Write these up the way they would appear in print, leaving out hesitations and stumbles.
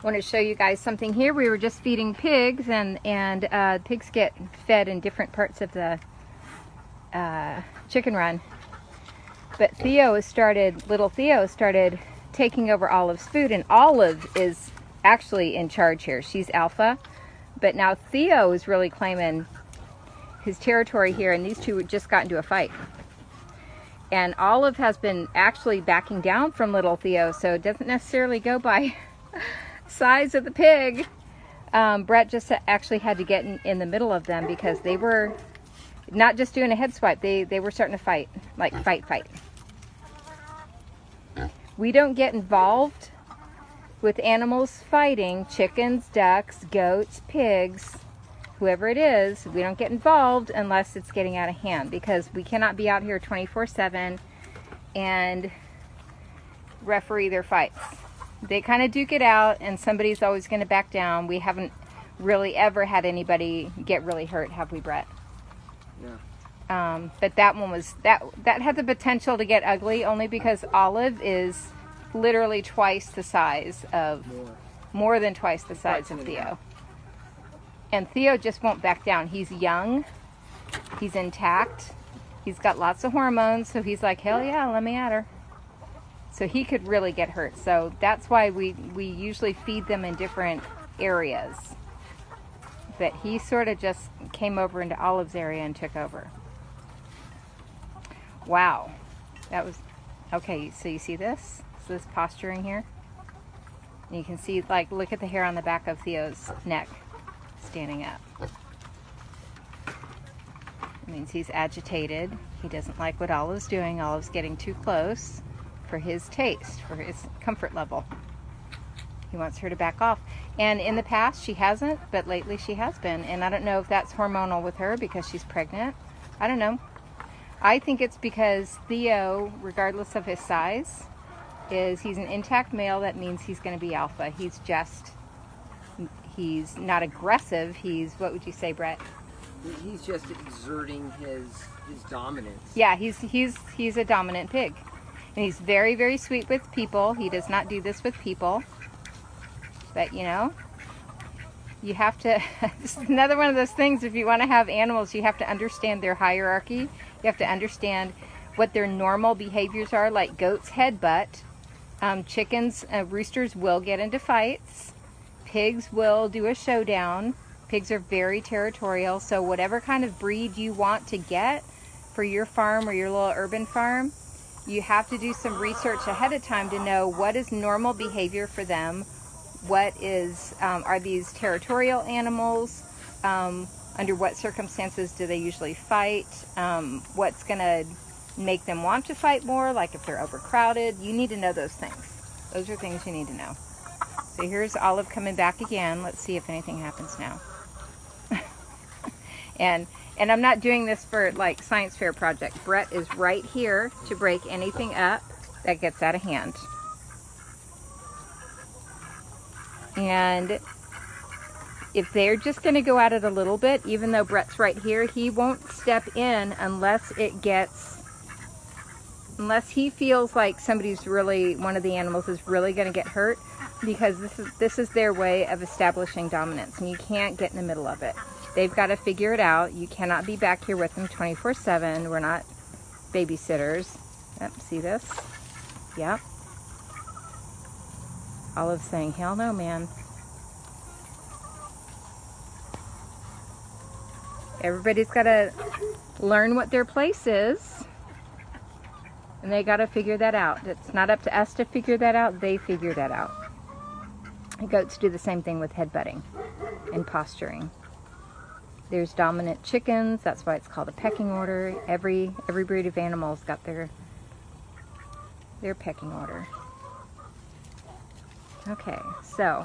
want to show you guys something here. We were just feeding pigs, and pigs get fed in different parts of the chicken run. But little Theo started taking over Olive's food, and Olive is actually in charge here. She's alpha, but now Theo is really claiming his territory here, and these two just got into a fight. And Olive has been actually backing down from little Theo, so it doesn't necessarily go by size of the pig. Brett just actually had to get in the middle of them because they were not just doing a head swipe, they were starting to fight, like fight. We don't get involved with animals fighting, chickens, ducks, goats, pigs, whoever it is. We don't get involved unless it's getting out of hand, because we cannot be out here 24/7 and referee their fights. They kind of duke it out, and somebody's always going to back down. We haven't really ever had anybody get really hurt, have we, Brett? Yeah. But that one was that had the potential to get ugly, only because Olive is literally twice the size of more than twice the size of Theo. And Theo just won't back down. He's young, he's intact, he's got lots of hormones, so he's like, hell yeah, let me at her. So he could really get hurt. So that's why we usually feed them in different areas. But he sort of just came over into Olive's area and took over. Wow. That was, okay, so you see this? So this posturing here? And you can see, like, look at the hair on the back of Theo's neck standing up. It means he's agitated. He doesn't like what Olive's doing. Olive's getting too close for his taste, for his comfort level. He wants her to back off. And in the past, she hasn't, but lately she has been. And I don't know if that's hormonal with her because she's pregnant. I don't know. I think it's because Theo, regardless of his size, he's an intact male. That means he's going to be alpha. He's not aggressive. He's, what would you say, Brett? He's just exerting his dominance. Yeah, he's a dominant pig. And he's very, very sweet with people. He does not do this with people. But, you know, you have to, this is another one of those things, if you want to have animals, you have to understand their hierarchy. You have to understand what their normal behaviors are, like goats headbutt. Chickens, roosters will get into fights. Pigs will do a showdown. Pigs are very territorial, so whatever kind of breed you want to get for your farm or your little urban farm, you have to do some research ahead of time to know what is normal behavior for them. What is, are these territorial animals? Under what circumstances do they usually fight? What's going to make them want to fight more, like if they're overcrowded? You need to know those things. Those are things you need to know. So here's Olive coming back again. Let's see if anything happens now. and I'm not doing this for like science fair project. Brett is right here to break anything up that gets out of hand. And if they're just going to go at it a little bit, even though Brett's right here, he won't step in unless he feels like one of the animals is really going to get hurt, because this is their way of establishing dominance, and you can't get in the middle of it. They've got to figure it out. You cannot be back here with them 24/7. We're not babysitters. Yep, see this? Yep. Olive's saying, hell no, man. Everybody's got to learn what their place is, and they got to figure that out. It's not up to us to figure that out. They figure that out. Goats do the same thing with headbutting and posturing. There's dominant chickens. That's why it's called a pecking order. Every breed of animals got their pecking order. Okay, so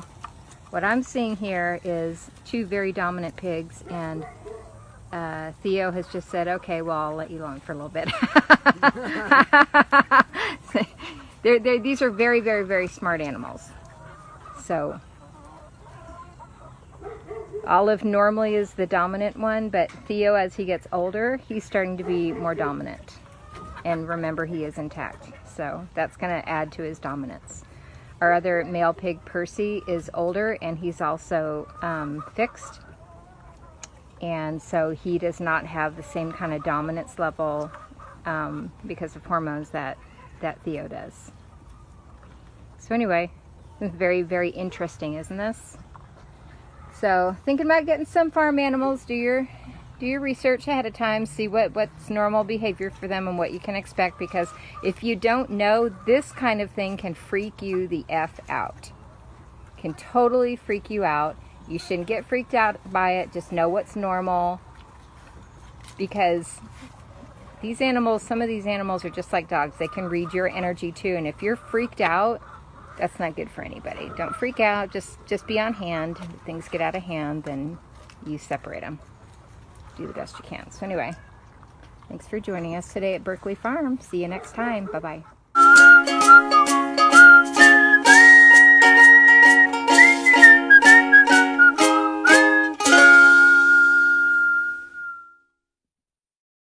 what I'm seeing here is two very dominant pigs, and Theo has just said, okay, well, I'll let you alone for a little bit. These are very, very, very smart animals. So Olive normally is the dominant one, but Theo, as he gets older, he's starting to be more dominant. And remember, he is intact, so that's going to add to his dominance. Our other male pig, Percy, is older, and he's also fixed. And so he does not have the same kind of dominance level because of hormones that Theo does. So anyway, it's very, very interesting, isn't this? So thinking about getting some farm animals, do your research ahead of time, see what's normal behavior for them and what you can expect, because if you don't know, this kind of thing can freak you the F out. Can totally freak you out. You shouldn't get freaked out by it. Just know what's normal, because these animals, some of these animals are just like dogs. They can read your energy too, and if you're freaked out, that's not good for anybody. Don't freak out. Just be on hand. If things get out of hand, then you separate them. Do the best you can. So anyway, thanks for joining us today at Berkeley Farm. See you next time. Bye-bye.